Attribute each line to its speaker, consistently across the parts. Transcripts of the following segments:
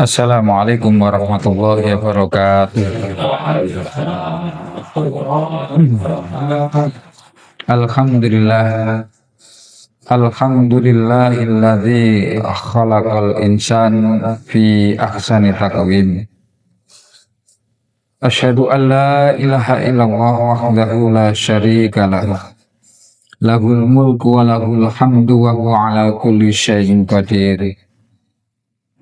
Speaker 1: Assalamualaikum warahmatullahi wabarakatuh. Alhamdulillah. Alhamdulillahilladzi khalaqal insana fi ahsani taqwim. Asyhadu an la ilaha illallah wahdahu la syarika lahu. Lahul mulku wa lahul hamdu wa huwa ala kulli syai'in qadir.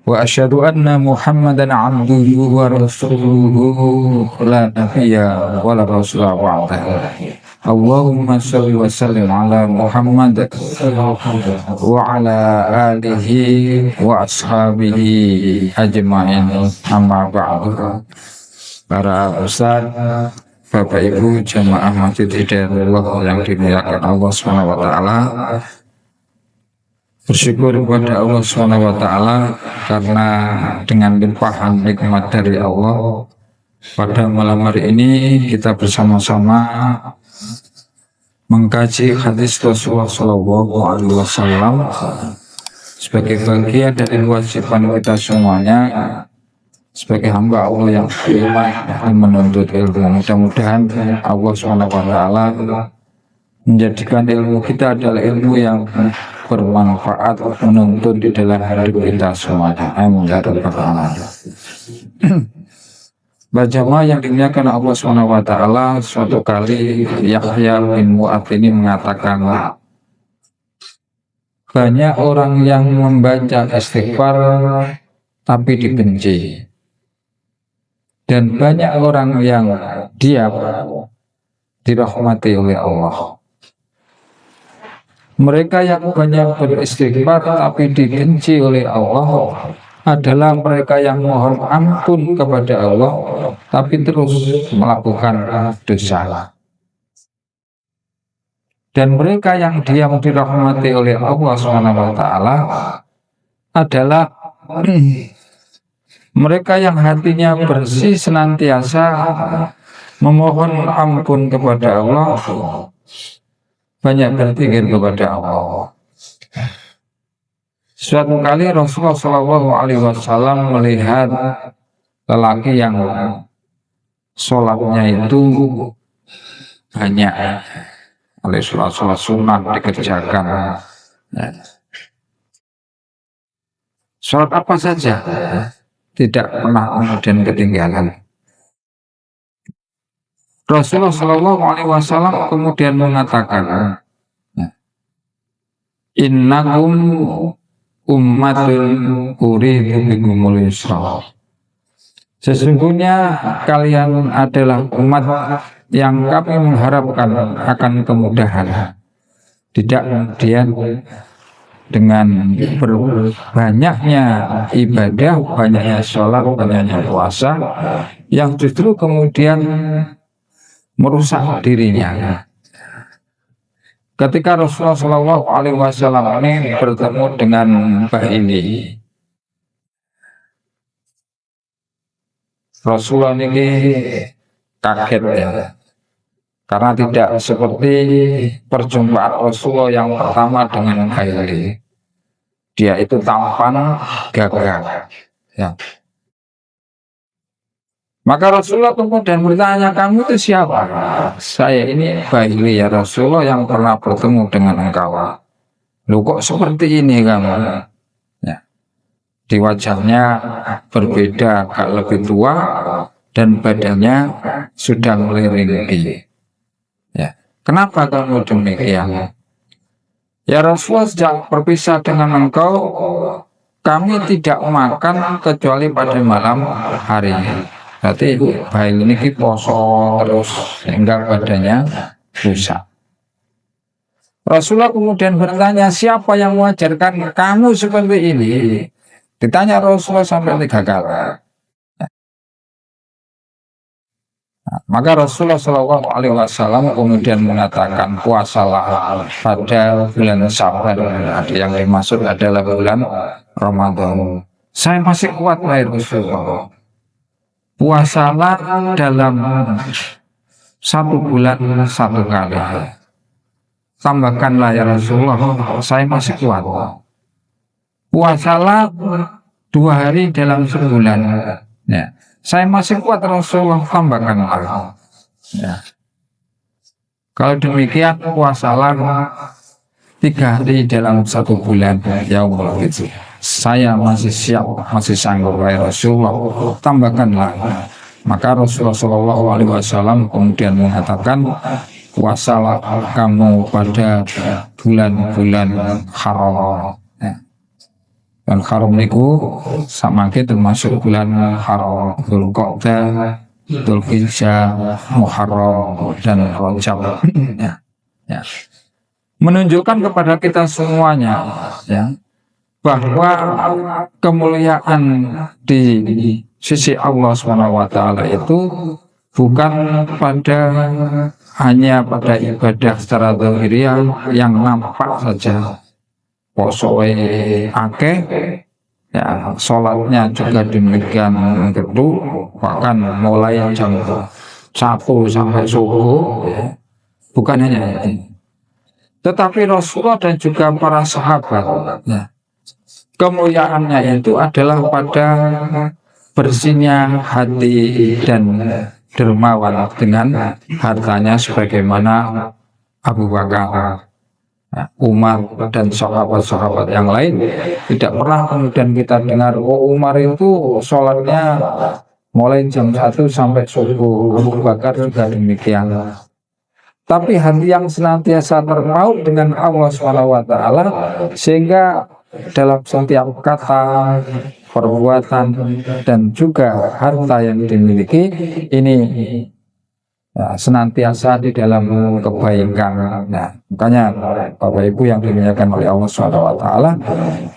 Speaker 1: Wa asyhadu anna Muhammadan abduhu wa rasuluhu la nabiyya wa la rasula ba'dahu. Allahumma shalli wa sallim ala Muhammad wa ala alihi wa ashabihi ajma'in, amma ba'du. Para ustaz, Bapak Ibu jamaah Masjid Hidayatullah yang dimuliakan Allah Subhanahu wa taala. Bersyukur kepada Allah SWT karena dengan limpahan nikmat dari Allah, pada malam hari ini kita bersama-sama mengkaji hadis Rasulullah SAW sebagai bagian dari kewajiban kita semuanya sebagai hamba Allah yang beriman dan menuntut ilmu. Mudah-mudahan Allah SWT menjadikan ilmu kita adalah ilmu yang bermanfaat, menuntut di dalam hidup kita semuanya. Amin ya rabbal alamin. Bajamaah yang dimuliakan Allah SWT, suatu kali Yahya bin Mu'adz ini mengatakan, banyak orang yang membaca istighfar tapi dibenci, dan banyak orang yang diam dirahmati oleh Allah. Mereka yang banyak beristighfar tapi dibenci oleh Allah adalah mereka yang mohon ampun kepada Allah tapi terus melakukan dosa. Dan mereka yang diam dirahmati oleh Allah SWT adalah mereka yang hatinya bersih, senantiasa memohon ampun kepada Allah, banyak berzikir kepada Allah. Suatu kali Rasulullah SAW melihat lelaki yang sholatnya itu banyak, oleh sholat sunat dikerjakan. Sholat apa saja tidak pernah kemudian ketinggalan. Rasulullah SAW kemudian mengatakan, innakum ummatun uridu bikumul yusra. Sesungguhnya kalian adalah umat yang kami mengharapkan akan kemudahan. Tidak kemudian dengan berbanyaknya ibadah, banyaknya sholat, banyaknya puasa, yang justru kemudian merusak dirinya. Ketika Rasulullah SAW ini bertemu dengan Mbah ini, Rasulullah ini kaget ya, karena tidak seperti perjumpaan Rasulullah yang pertama dengan Mbah ini. Dia itu tampan, gagah ya. Maka Rasulullah kemudian bertanya, kamu itu siapa? Saya ini Bahili ya Rasulullah yang pernah bertemu dengan engkau. Loh kok seperti ini kamu? Ya. Di wajahnya berbeda, agak lebih tua dan badannya sudah meliring. Ya. Kenapa kamu demikian? Ya Rasulullah, sejak berpisah dengan engkau, kami tidak makan kecuali pada malam hari. Berarti bayi ini poso terus sehingga badannya rusak. Rasulullah kemudian bertanya, siapa yang mengajarkan kamu seperti ini? Ditanya Rasulullah sampai 3 kali. Maka Rasulullah SAW kemudian mengatakan, puasalah pada bulan Sya'ban. Yang dimaksud adalah bulan Ramadan. Saya masih kuat lahir Rasulullah. Puasalah dalam 1 bulan 1 kali. Tambahkanlah ya Rasulullah, saya masih kuat. Puasalah 2 hari dalam sebulan. Ya. Saya masih kuat, Rasulullah tambahkan lagi. Ya. Kalau demikian puasalah 3 hari dalam 1 bulan. Ya Allah gitu. Saya masih siap, masih sanggup, wahai Rasulullah, tambahkan lagi. Maka Rasulullah SAW kemudian mengatakan, puasalah kamu pada bulan-bulan haram. Dan haram niku samangke termasuk bulan haram, Dzulqa'dah, Dzulhijjah, Muharram, dan Rajab. Ya. Menunjukkan kepada kita semuanya, ya, bahwa kemuliaan di sisi Allah SWT itu bukan hanya pada ibadah secara zahiriyah yang nampak saja. Posoe akeh, ya, sholatnya juga demikian gitu, bahkan mulai jam 1 sampai subuh, ya. Bukan hanya itu, tetapi Rasulullah dan juga para sahabat, ya, kemuliaannya itu adalah pada bersihnya hati dan dermawan dengan hartanya, sebagaimana Abu Bakar, Umar, dan sahabat-sahabat yang lain. Tidak pernah kemudian kita dengar, oh Umar itu sholatnya mulai jam 1 sampai subuh, Abu Bakar juga demikian. Tapi hati yang senantiasa terpaut dengan Allah SWT, sehingga dalam setiap kata, perbuatan, dan juga harta yang dimiliki ini, ya, senantiasa di dalam kebaikan. Nah, makanya Bapak Ibu yang dimuliakan oleh Allah SWT,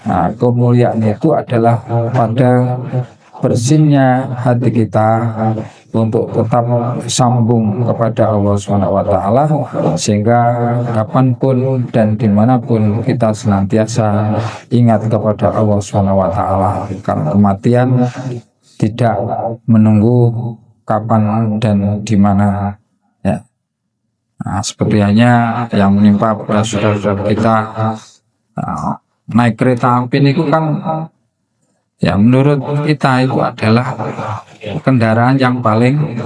Speaker 1: nah, kemuliaan itu adalah pada bersihnya hati kita untuk tetap sambung kepada Allah SWT, sehingga kapanpun dan dimanapun kita senantiasa ingat kepada Allah SWT, karena kematian tidak menunggu kapan dan di mana, ya. Nah, seperti hanya yang menimpa pada saudara-saudara kita, naik kereta api itu kan, ya, menurut kita itu adalah kendaraan yang paling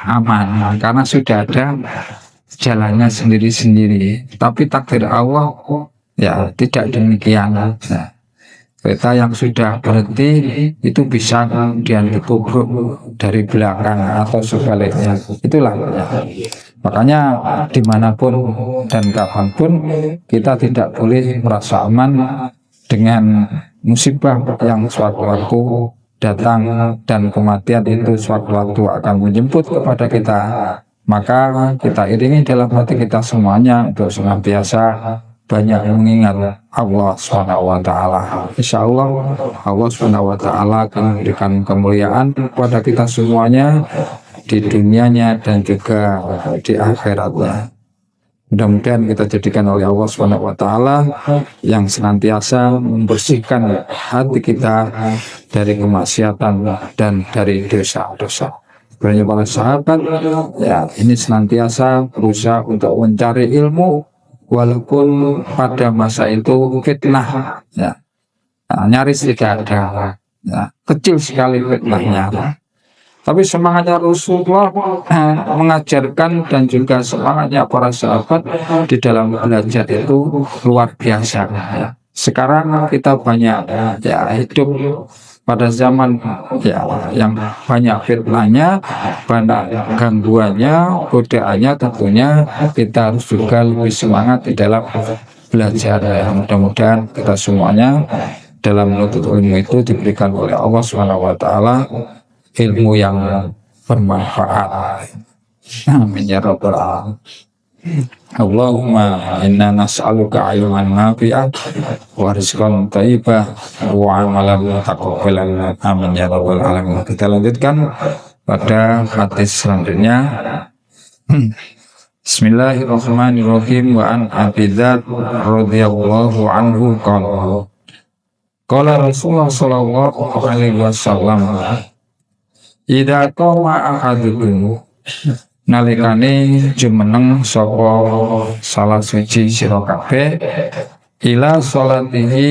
Speaker 1: aman karena sudah ada jalannya sendiri-sendiri. Tapi takdir Allah, ya, tidak demikian. Nah, kereta yang sudah berhenti itu bisa kemudian ditubruk dari belakang atau sebaliknya. Itulah, ya. Makanya dimanapun dan kapanpun kita tidak boleh merasa aman dengan musibah yang suatu waktu datang, dan kematian itu suatu waktu akan menjemput kepada kita. Maka kita iringi dalam hati kita semuanya untuk senantiasa banyak mengingat Allah SWT. Insya Allah Allah SWT akan memberikan kemuliaan kepada kita semuanya di dunianya dan juga di akhiratnya. Mudah-mudahan kita jadikan oleh Allah SWT yang senantiasa membersihkan hati kita dari kemaksiatan dan dari dosa-dosa. Banyak para sahabat, ya, ini senantiasa berusaha untuk mencari ilmu, walaupun pada masa itu fitnah, ya, nyaris tidak ada, ya, kecil sekali fitnahnya. Tapi semangatnya Rasulullah mengajarkan dan juga semangatnya para sahabat di dalam belajar itu luar biasa. Ya. Sekarang kita banyak, ya, hidup pada zaman, ya, yang banyak fitnahnya, banyak gangguannya, godaannya. Tentunya kita harus juga lebih semangat di dalam belajar. Ya. Mudah-mudahan kita semuanya dalam menuntut ilmu itu diberikan oleh Allah SWT ilmu yang bermanfaat. Amin ya rabbal alamin. Allahumma inna nas'aluka ilman nafi'an wa rizqan thayyiban wa amalan mutaqabbalan. Amin ya rabbal alamin. Kita lanjutkan pada hadis selanjutnya. Bismillahirrahmanirrahim. Wa an Abi Dzar radhiyallahu anhu qala Rasulullah sallallahu alaihi wasallam, idza qama ahadukum, nalikane jumeneng sapa salah suci sira kabeh, ila sholatihi,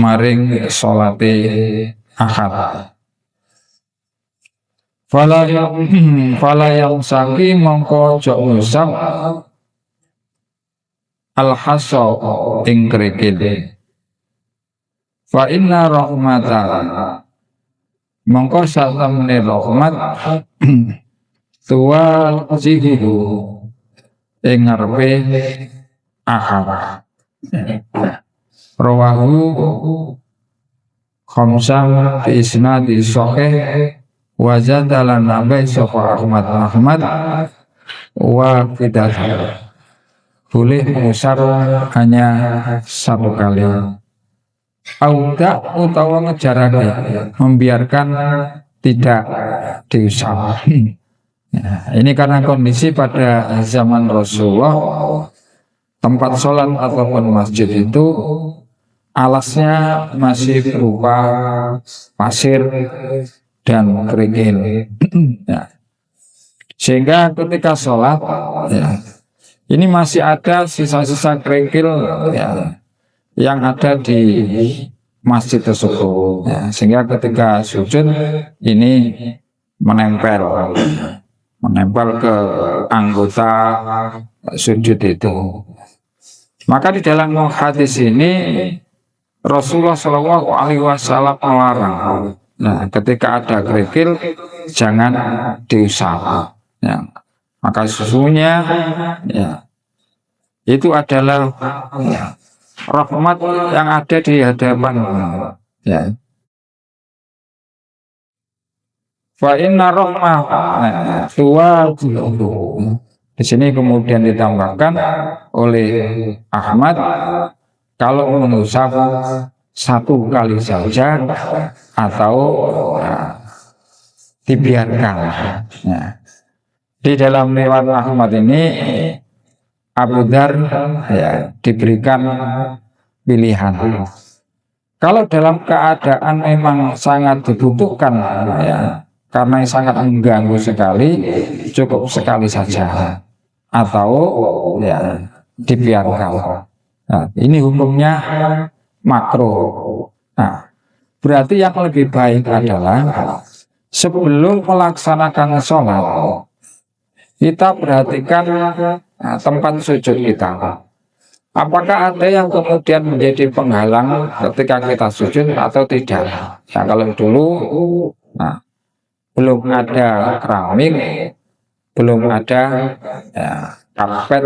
Speaker 1: maring sholate ahad. Fala yang saki mongko ojo ngusap al-hasa ing krikil. Fa inna rahmata mongko satemene rahmat tuwa jihihu ing ngarepe ahad. Rawahu khamsah bi isnadi sahih wa zadalan nabai sapa Ahmad wa tidak boleh mengusap hanya satu kali. Auda utawa ngejarake membiarkan tidak diusap. Ini karena kondisi pada zaman Rasulullah tempat sholat ataupun masjid itu alasnya masih berupa pasir dan kerikil. Ya. Sehingga ketika sholat ya, ini masih ada sisa-sisa kerikil ya, yang ada di masjid tersebut ya. Sehingga ketika sujud ini menempel ke anggota sujud itu. Maka di dalam hadis ini Rasulullah Shallallahu Alaihi Wasallam melarang. Nah, ketika ada kerikil jangan diusap. Ya. Maka sesungguhnya ya, itu adalah ya, rahmat yang ada di hadapan. Ya. Fa inna rahmah tuwa. Di sini kemudian ditambahkan oleh Ahmad kalau mengusap satu kali saja atau dibiarkan. Ya. Di dalam riwayat Ahmad ini Abu Dzar ya, diberikan pilihan. Kalau dalam keadaan memang sangat dibutuhkan ya, karena sangat mengganggu sekali, cukup sekali saja atau ya dibiarkan. Nah, ini hukumnya makro. Nah, berarti yang lebih baik adalah sebelum melaksanakan sholat kita perhatikan tempat sujud kita. Apakah ada yang kemudian menjadi penghalang ketika kita sujud atau tidak? Nah, kalau dulu belum ada keramik, belum ada ya, karpet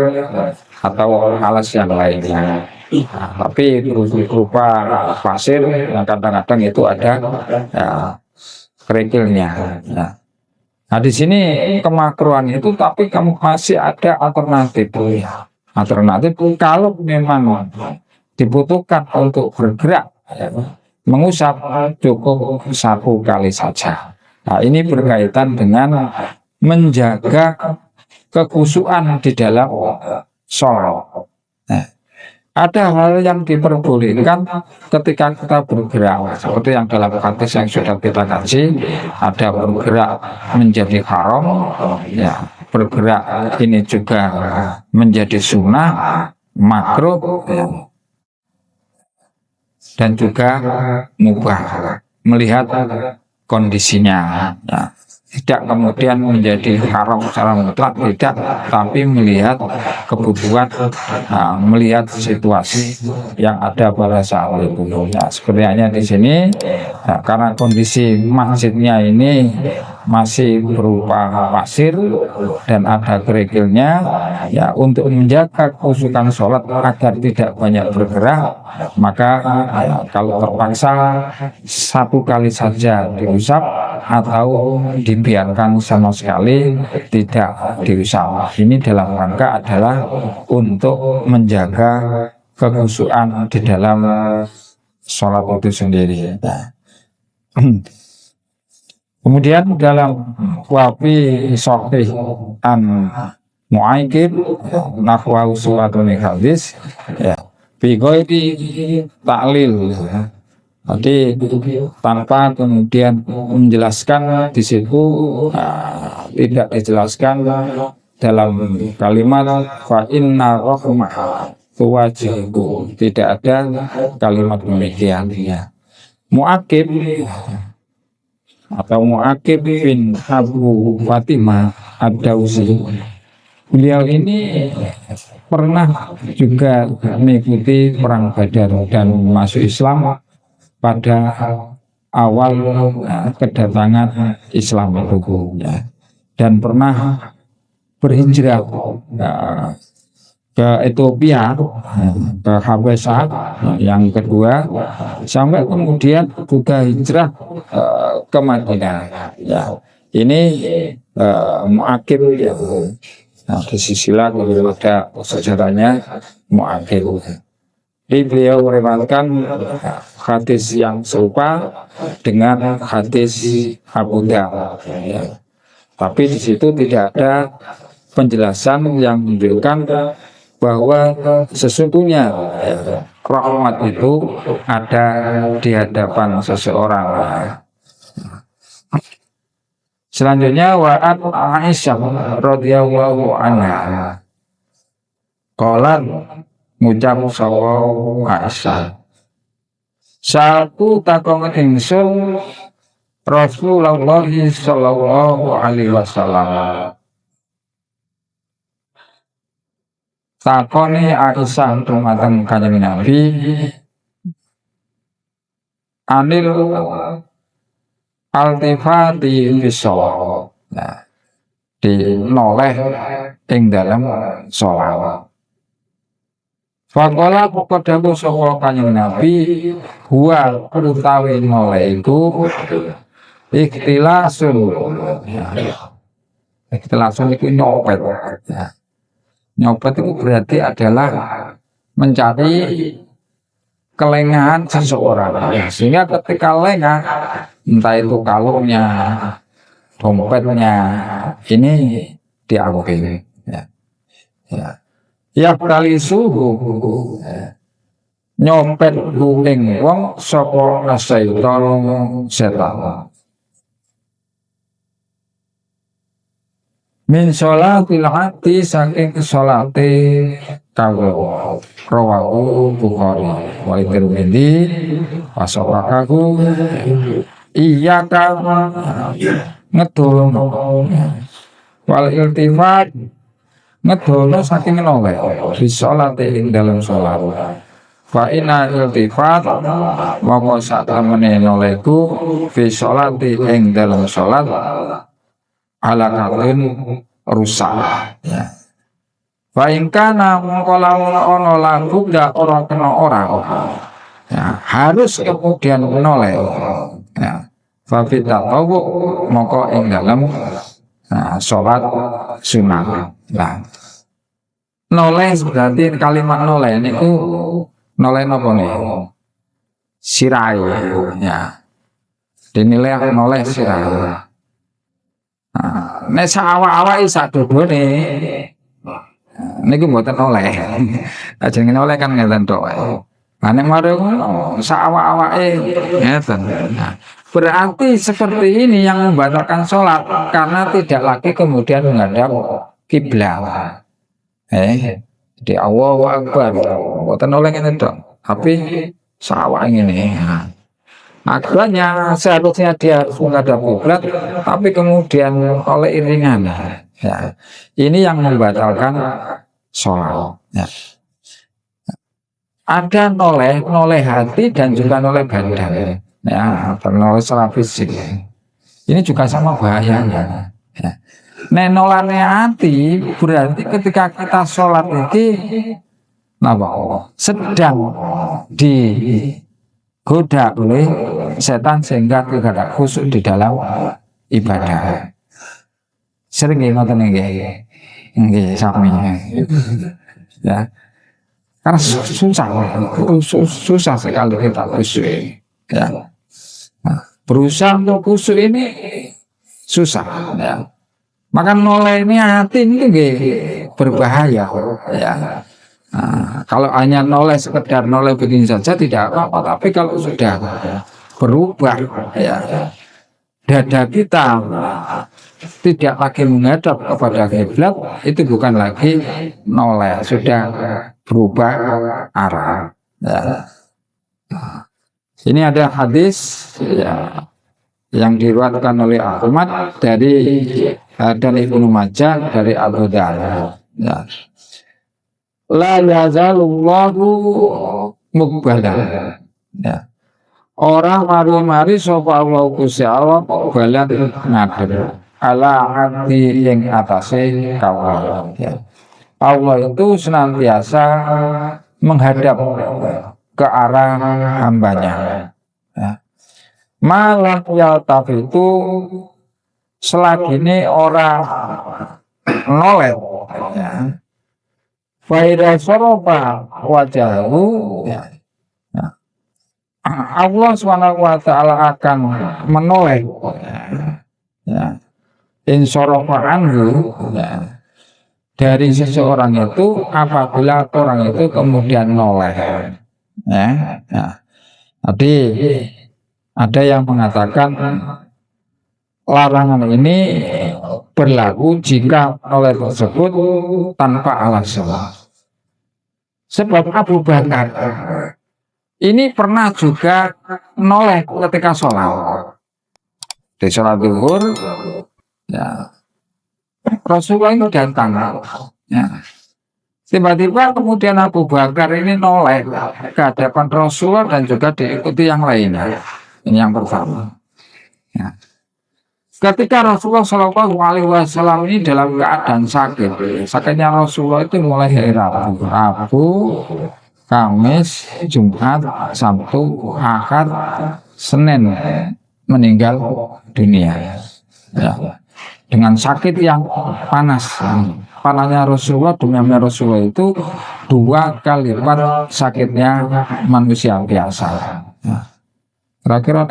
Speaker 1: atau alas yang lainnya. Tapi berupa pasir yang kadang-kadang itu ada ya, kerikilnya. Ya. Nah di sini kemakruhan itu, tapi kamu masih ada alternatif. Ya. Alternatif kalau memang dibutuhkan untuk bergerak, ya, mengusap cukup satu kali saja. Nah ini berkaitan dengan menjaga kekhusyuan di dalam sholat. Nah, ada hal yang diperbolehkan ketika kita bergerak, seperti yang dalam hadis yang sudah kita kaji, ada bergerak menjadi haram, ya, bergerak ini juga menjadi sunnah, makruh, ya, dan juga mubah melihat kondisinya. Ya. Tidak kemudian menjadi haram secara mutlak, tidak, tapi melihat kebutuhan, melihat situasi yang ada pada saat itu. Ya, sebenarnya di sini ya, karena kondisi masjidnya ini masih berupa pasir dan ada kerikilnya, ya untuk menjaga khusyukan sholat agar tidak banyak bergerak, maka ya, kalau terpaksa satu kali saja diusap atau dibiarkan sama sekali tidak diusap. Ini dalam rangka adalah untuk menjaga kekhusyuan di dalam sholat itu sendiri. Kemudian dalam wafi sahih an mu'aikib nahwa usulatun hadis ya bi ghairi ta'lil. Jadi tanpa kemudian menjelaskan di situ, tidak dijelaskan dalam kalimat fa inna rahmah tuwajibu, tidak ada kalimat demikian ya. Mu'aqib atau Mu'aqib bin Abu Fatimah Ad-Dausi. Beliau ini pernah juga mengikuti perang Badar dan masuk Islam pada awal kedatangan Islam itu, ya. Dan pernah berhijrah ke Ethiopia, ke Habasyah yang kedua, sampai kemudian juga hijrah ke Madinah. Ya, ini Mu'aqib, ya. Nah, di sisi lain ada sejarahnya Mu'aqib. Jadi beliau meriwayatkan hadis yang serupa dengan hadis Abu Dzar. Ya. Tapi di situ tidak ada penjelasan yang menunjukkan bahwa sesungguhnya rahmat itu ada di hadapan seseorang. Selanjutnya wa'at Aisyah radhiyallahu anha. Qalat ngucap sawu Aisyah. Satu takon ingsun Rasulullah sallallahu alaihi wasallam. Takoni Aisyah dumateng Kanjeng Nabi anil altifati bisawab. Nah, dinoleh ing dalam sholawat. Faqala qadamu sapa Kanjeng Nabi huwa utawi noleh iku ikhtilasun. Ikhtilasun itu nyopet. Nyopet itu berarti adalah mencari kelengahan seseorang. Sehingga ketika lengah, entah itu kalungnya, dompetnya, ini diambil. Ya kali suhu nyopet ing wong sapa syaitan setan. Min sholatil hati saking sholate kawula rawahu Bukhari wa Tirmidzi wa sahhahu iya ka ngedono wal iltifat ngedono saking noleh di sholate ing dalam sholat fa inna iltifat maka sak temene nolehku fi sholati ing dalam sholat ala katun rusak, ya. Faingkana mengkolau ono lagu dak orang kena orang, ya, harus kemudian menoleh, ya. Fafita tahu moko ing dalam sholat sunat. Nah, noleh berarti kalimat noleh ini noleh nopo nih, sirai, ya. Dinilai noleh sirai. Nek awak-awak isa dodone niku mboten oleh. Ajeng oleh kan ngeten tok. Nek mare ngono sak awak-awake ngeten. Berarti seperti ini yang membatalkan sholat karena tidak lagi kemudian menghadap kiblat. Jadi Allahu Akbar. Mboten oleh ngeten tok. Tapi sak awake ngene. Akibatnya seharusnya dia harus menghadap kiblat, tapi kemudian oleh iringan, ya. Ini yang membatalkan sholat. Ya. Ada noleh hati dan juga noleh badan, ya, noleh secara fisik. Ini juga sama bahayanya. Ya. Noleh hati berarti ketika kita sholat ini, sedang digoda oleh setan sehingga tidak ada khusyuk di dalam ibadah. Sering ngoten nggih sami. Ya. Karena susah sekali kita khusyuk. Ya. Nah, berusaha untuk khusyuk ini susah, ya. Maka noleh ini hati ini berbahaya, ya. Nah, kalau hanya noleh sekedar noleh begini saja tidak apa-apa, tapi kalau sudah berubah, ya, dada kita tidak lagi menghadap kepada kiblat, itu bukan lagi noleh, sudah berubah arah, ya. Ini ada hadis ya, yang diriwayatkan oleh Ahmad dari Ibnu Majah dari Abu Darda. Ya. La yazalullahu mukbala. Ya. Orang mari-mari sapa Allah Gusti Allah balan ngadep ala hati yang atase kawula. Ya. Allah itu senantiasa menghadap ke arah hambanya. Ya. Malah yaltaf itu selagi ini orang noleh. Ya. Faida sorofa wajahu. Ya. Allah SWT akan menoleh ya, insorofa anhu ya, dari seseorang itu apabila orang itu kemudian noleh ya, ya. Jadi ada yang mengatakan larangan ini berlaku jika noleh tersebut tanpa alasan. Sebab Abu Bakar ini pernah juga noleh ketika sholat. Di sholat zuhur, ya, Rasulullah ini datang. Ya. Tiba-tiba kemudian Abu Bakar ini noleh ke hadapan Rasulullah dan juga diikuti yang lainnya. Ini yang pertama. Ya. Ketika Rasulullah Shallallahu Alaihi Wasallam ini dalam keadaan sakit, sakitnya Rasulullah itu mulai hari Rabu, Kamis, Jumat, Sabtu, Ahad, Senin meninggal dunia. Ya. Dengan sakit yang panas. Panasnya Rasulullah, demamnya Rasulullah itu 2 kali lipat sakitnya manusia biasa. Ya. Kira-kira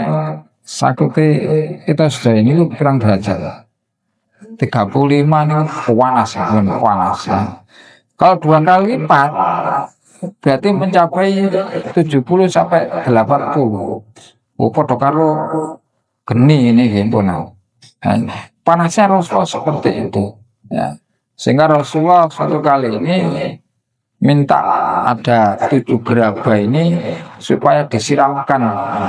Speaker 1: sakitnya kita sudah ini kurang derajat 35 ini panas, panas. Ya. Kalau 2 kali lipat berarti mencapai 70 sampai 80. Padha karo geni ini gimana. Panasnya Rasulullah seperti itu. Ya. Sehingga Rasulullah satu kali ini minta ada 7 gerabah ini supaya disiramkan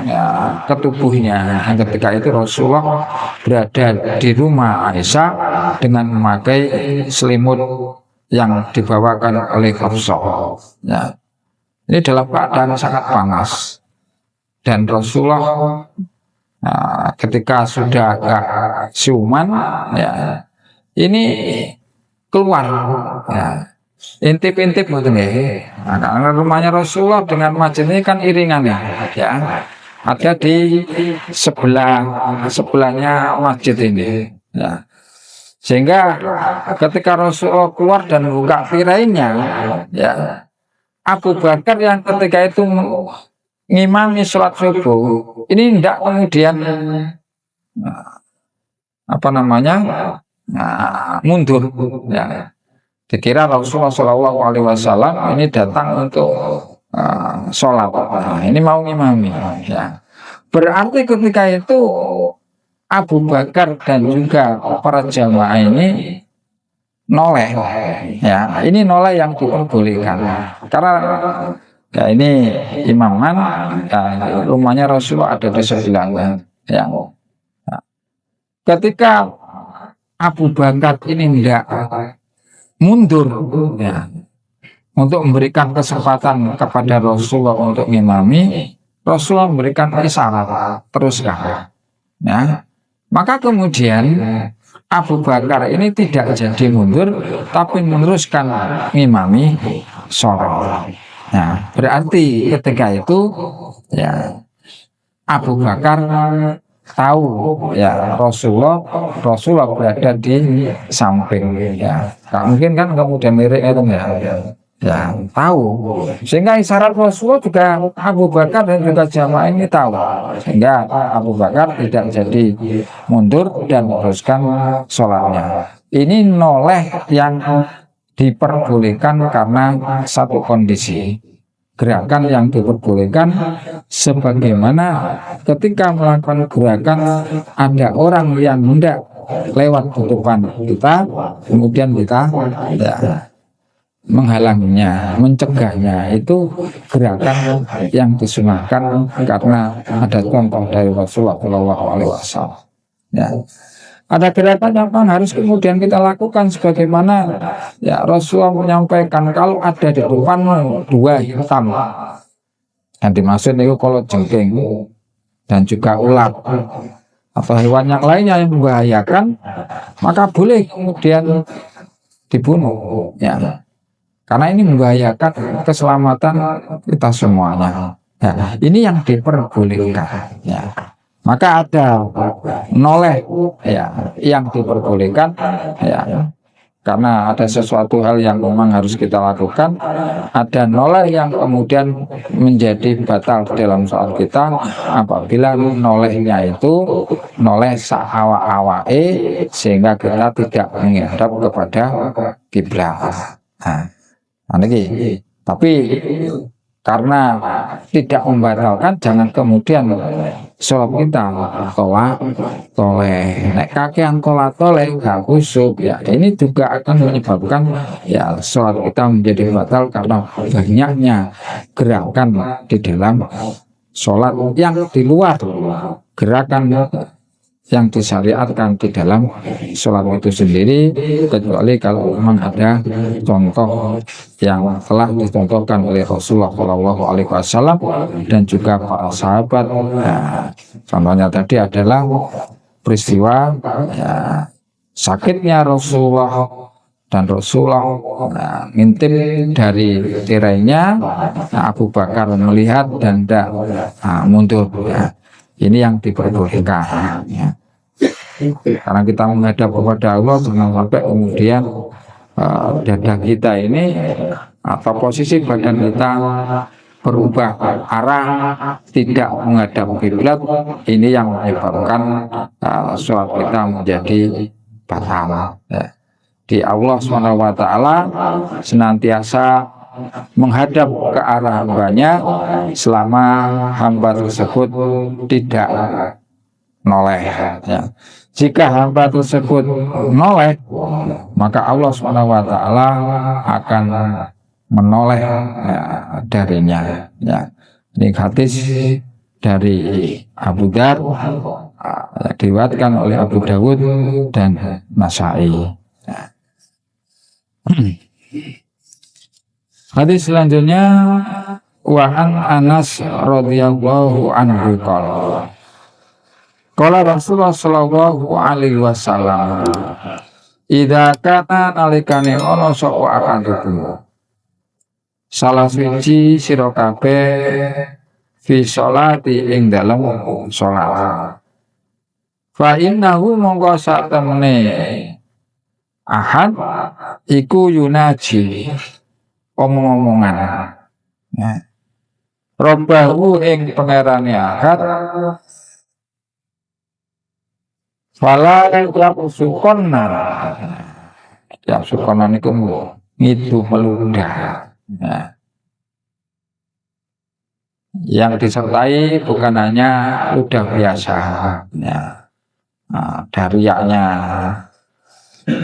Speaker 1: ya, ke tubuhnya. Ketika itu Rasulullah berada di rumah Aisyah dengan memakai selimut yang dibawakan oleh Rasulullah. Ya. Ini dalam keadaan sangat panas. Dan Rasulullah ketika sudah agak siuman, ya, ini keluar. Ya. Intip-intip gitu nih. Karena rumahnya Rasulullah dengan masjid ini kan iringannya, ya. Ada di sebelahnya masjid ini. Ya. Sehingga ketika Rasulullah keluar dan buka tirainya, ya, Abu Bakar yang ketika itu ngimami sholat subuh, ini tidak kemudian mundur. Ya. Dikira Rasulullah SAW ini datang untuk sholat. Nah, ini mau ngimami. Ya. Berarti ketika itu Abu Bakar dan juga para jamaah ini noleh, ya, ini noleh yang diperbolehkan karena ya ini imaman, ya, rumahnya Rasulullah ada di sebelahnya. Ya. Ya. Ketika Abu Bakar ini tidak mundur, ya, untuk memberikan kesempatan kepada Rasulullah untuk ngimami, Rasulullah memberikan isyarat teruskan, ya. Maka kemudian Abu Bakar ini tidak jadi mundur, tapi meneruskan ngimami sholat. Nah, berarti ketika itu, ya, Abu Bakar tahu, ya, Rasulullah berada di samping, ya. Gak mungkin kan kemudian lirik itu, ya, tahu. Sehingga isyarat Rasulullah juga Abu Bakar dan juga jamaah ini tahu. Sehingga Abu Bakar tidak jadi mundur dan meneruskan sholatnya. Ini noleh yang diperbolehkan karena satu kondisi. Gerakan yang diperbolehkan sebagaimana ketika melakukan gerakan ada orang yang hendak lewat di depan kita, kemudian kita, ya, menghalanginya, mencegahnya itu gerakan yang disunahkan karena ada contoh dari Rasulullah Shallallahu Alaihi Wasallam. Ya. Ada gerakan yang memang harus kemudian kita lakukan sebagaimana ya Rasulullah menyampaikan kalau ada di depanmu dua hitam yang dimaksud itu kalau jengking dan juga ular atau hewan yang lainnya yang membahayakan maka boleh kemudian dibunuh ya karena ini membahayakan keselamatan kita semuanya ya, ini yang diperbolehkan ya. Maka ada noleh ya yang diperbolehkan ya karena ada sesuatu hal yang memang harus kita lakukan, ada noleh yang kemudian menjadi batal dalam soal kita apabila nolehnya itu noleh sa'awa-awae sehingga kita tidak menghadap kepada kiblat. Nah, ini tapi karena tidak membatalkan jangan kemudian sholat kita toleh nek kakean toleh gak khusyuk ya ini juga akan menyebabkan ya sholat kita menjadi batal karena banyaknya gerakan di dalam sholat yang di luar gerakan yang disyariatkan di dalam sholat itu sendiri kecuali kalau memang ada contoh yang telah dicontohkan oleh Rasulullah Shallallahu Alaihi Wasallam dan juga para sahabat. Nah, contohnya tadi adalah peristiwa ya, sakitnya Rasulullah dan Rasulullah ngintip dari tirainya Abu Bakar melihat dan tidak mundur ya. Ini yang diperbolehkan ya. Karena kita menghadap kepada Allah jangan sampai kemudian dada kita ini atau posisi badan kita berubah arah tidak menghadap kiblat ini yang menyebabkan sholat kita menjadi batal ya. Di Allah SWT senantiasa menghadap ke arah hambanya selama hamba tersebut tidak noleh ya. Jika hamba tersebut noleh maka Allah SWT akan menoleh ya, darinya ya. Ini hadis dari Abu Dar diriwayatkan oleh Abu Dawud dan Nasa'i ya. Hadis selanjutnya wa an Anas radhiyallahu anhu qala Rasulullah sallallahu alaihi wasallam idza kana nalikane ana sapa akan itu salah suci sira kabeh fi sholati ing dalem salat fa innahu mongko sak temene ahad iku yunaji omong-omongan ya. Robbahu ing pangerane ahad fala yaqsukonna ya sukonna niku ngidu meludah ya. Yang disertai bukan hanya ludah biasa ya. Dariyaknya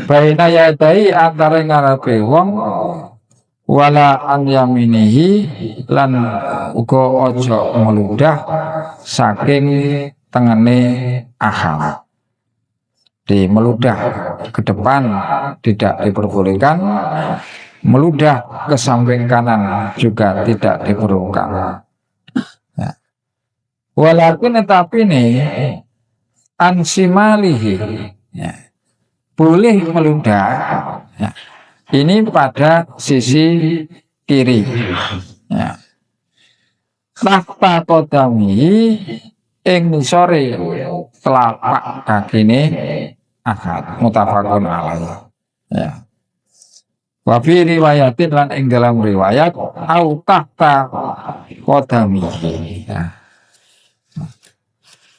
Speaker 1: baina yadai antara ngarepe wong wala an yaminihi lan uga aja meludah saking tengene ahal. Di meludah ke depan tidak diperbolehkan, meludah ke samping kanan juga tidak diperbolehkan ya. Walaupun tetapi nih ansimalihi ya, boleh meludah ya. Ini pada sisi kiri ya. Tahta kodami ing nisore telapak kakine ahad mutafakun alaih ya. Wa fi riwayatin lan ing dalam riwayat au tahta kodami ya.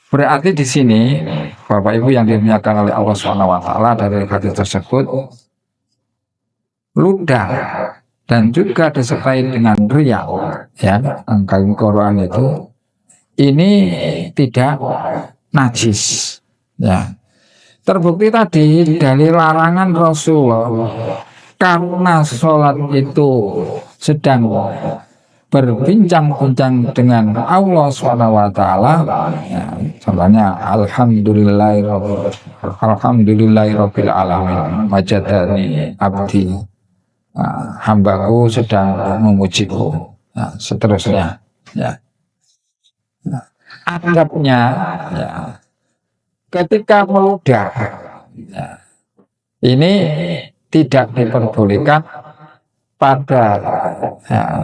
Speaker 1: Berarti di sini Bapak Ibu yang dimuliakan oleh Allah SWT dari hadis tersebut ludah dan juga disertai dengan riya ya angka Quran itu ini tidak najis ya. Terbukti tadi dari larangan Rasulullah karena sholat itu sedang berbincang-bincang dengan Allah SWT, ya, contohnya Alhamdulillahirabbil alamin majadani abdi, hambaku sedang memujiku, seterusnya, ya. Adabnya, ya, ketika meludah, ya, ini tidak diperbolehkan pada, ya,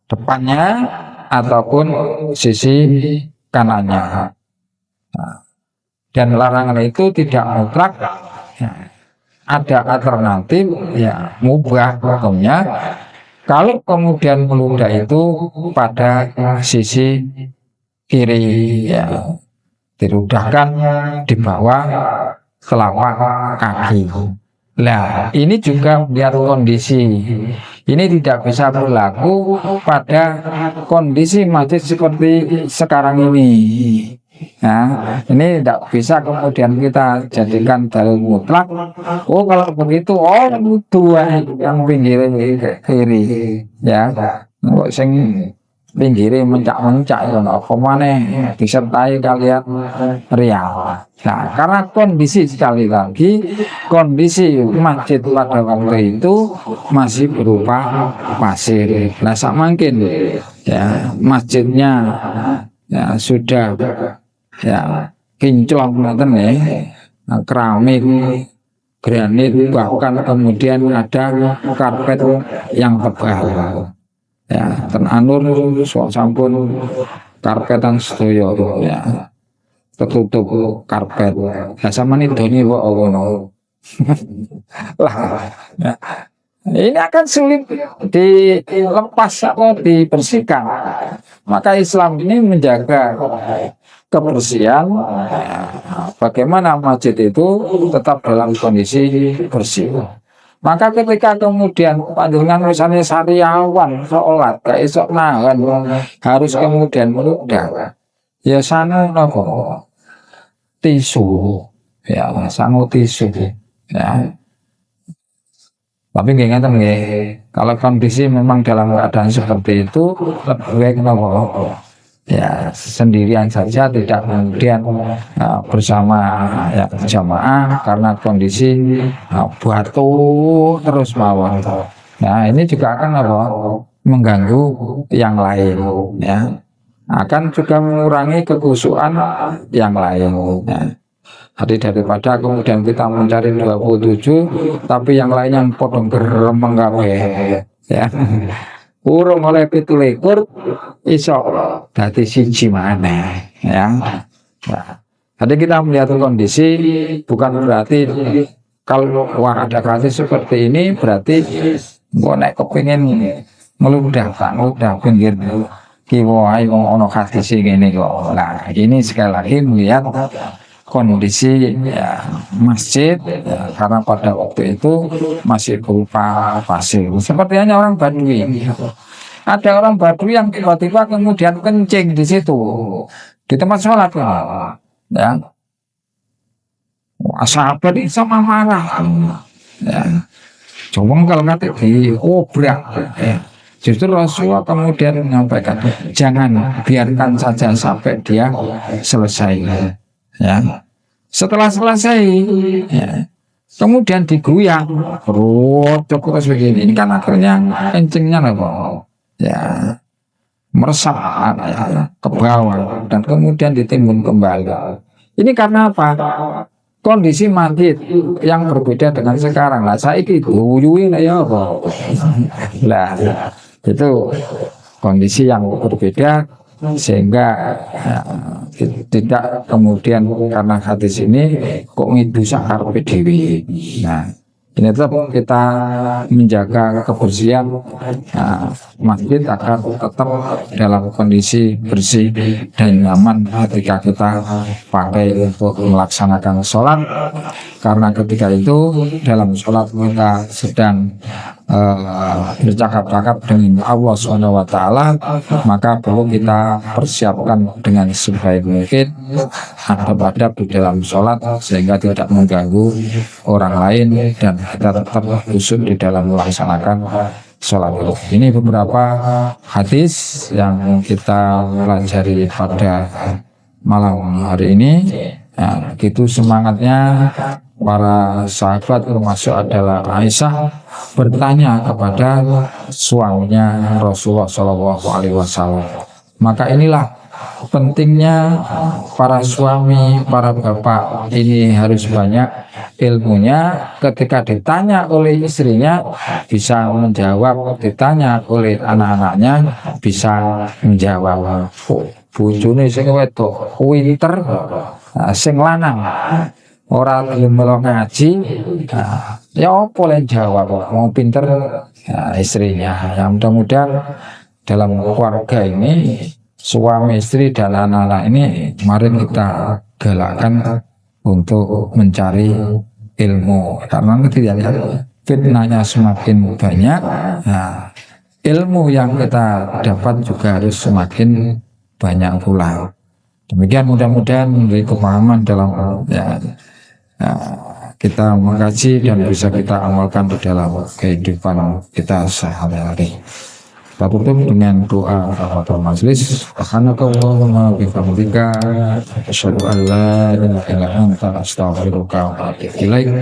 Speaker 1: depannya ataupun sisi kanannya. Dan larangan itu tidak mutlak, ya. Ada alternatif, ya, mubah hukumnya kalau kemudian meludah itu pada sisi kiri, ya, diludahkan di bawah telapak kaki. Nah, ini juga melihat kondisi. Ini tidak bisa berlaku pada kondisi masjid seperti sekarang ini. Nah, ini tidak bisa kemudian kita jadikan dalil mutlak. Oh, kalau begitu, oh, dua yang pinggir kiri, ya. Kok sing pinggire mencak-mencak ya apa maneh disertai kalian rial. Nah, karena kondisi, sekali lagi, kondisi masjid pada waktu itu masih berupa pasir. Nah, mungkin, ya, masjidnya, ya, sudah, ya, kinclong ngoten ya, keramik, granit, bahkan kemudian ada karpet yang tebal. Ya, ten anur sampun karpetan sedaya, ya, tertutup karpet. Lah sampeyan idoni kok ngono. Lah, ya, ini akan sulit dilepas atau dibersihkan. Maka Islam ini menjaga kebersihan, ya, bagaimana masjid itu tetap dalam kondisi bersih. Maka ketika kemudian panjenengan misalnya sariawan sholat gak esok nahan harus kemudian meludah, ya sanu nopo tisu, ya sanu tisu, ya. Tapi nggih ngaten nggih, kalau kondisi memang dalam keadaan seperti itu lebih baik nopo, ya sendirian saja, tidak kemudian bersama, ya, jamaah, karena kondisi batu terus mawon. Nah, ini juga akan mengganggu yang lain, ya, akan juga mengurangi kekhusyuan yang lain, ya. Jadi daripada kemudian kita mencari 27 tapi yang lainnya potong geremeng kabeh, ya. Urung oleh 17 iso dadi siji maneh, ya. Nah, jadi kita melihat kondisi, bukan berarti kalau ada kasus seperti ini berarti gua nek kepengin meludah pinggir kiwa ae wong ana kasus ngene kok. Nah, ini sekali lagi melihat kondisi, ya, masjid, ya, karena pada waktu itu masih berupa pasir. Seperti hanya orang Badui. Ada orang Badui yang tiba-tiba kemudian kencing di situ di tempat sholat, ya. Sahabat itu sama marah, ya. Cuma kalau nanti diobrak, ya. Justru Rasulullah kemudian menyampaikan, jangan, biarkan saja sampai dia selesai. Ya, setelah selesai, ya, kemudian diguyang, terus begini. Ini kan akhirnya kencingnya apa? Ya, meresap, ya, ke bawah dan kemudian ditimbun kembali. Ini karena apa? Kondisi masjid yang berbeda dengan sekarang. Lah, saya itu uyuin ya apa? Lah, itu kondisi yang berbeda. Sehingga, ya, tidak kemudian karena hadis ini kok ngidu sakar dewi. Nah, ini tetap kita menjaga kebersihan, ya, masjid agar tetap dalam kondisi bersih dan nyaman ketika kita pakai untuk melaksanakan sholat. Karena ketika itu dalam sholat kita sedang bercakap-cakap dengan Allah SWT, maka perlu kita persiapkan dengan sebaik mungkin adab-adab di dalam sholat sehingga tidak mengganggu orang lain dan kita tetap khusyuk di dalam melaksanakan sholat itu. Ini beberapa hadis yang kita pelajari pada malam hari ini. Nah, gitu semangatnya para sahabat, termasuk adalah Aisyah, bertanya kepada suaminya Rasulullah SAW. Maka inilah pentingnya para suami, para bapak ini harus banyak ilmunya. Ketika ditanya oleh istrinya bisa menjawab, ditanya oleh anak-anaknya bisa menjawab. Bojone sing wedok pinter, sing lanang ora gelem ngaji, ya apa yang jawab, mau pinter istrinya. Ya mudah-mudahan dalam keluarga ini, suami istri dan anak-anak ini, mari kita galakkan untuk mencari ilmu, karena tidak fitnahnya semakin banyak, nah, ilmu yang kita dapat juga harus semakin banyak pula. Demikian mudah-mudahan memberi pemahaman dalam kita mengkaji dan bisa kita amalkan di dalam kehidupan kita sehari-hari. Kita tutup dengan doa kafaratul majelis. Subhanakallahumma bihamdika asyhadu an la ilaha illa anta astaghfiruka wa atubu ilaik.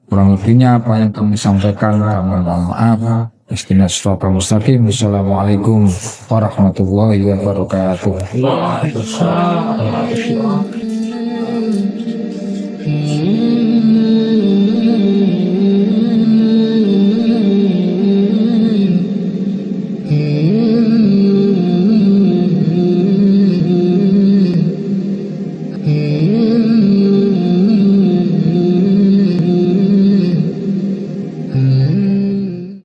Speaker 1: Kurang lebihnya apa yang kami sampaikan kami mohon maaf. Istinas siratal mustaqim. Assalamualaikum warahmatullahi wabarakatuh.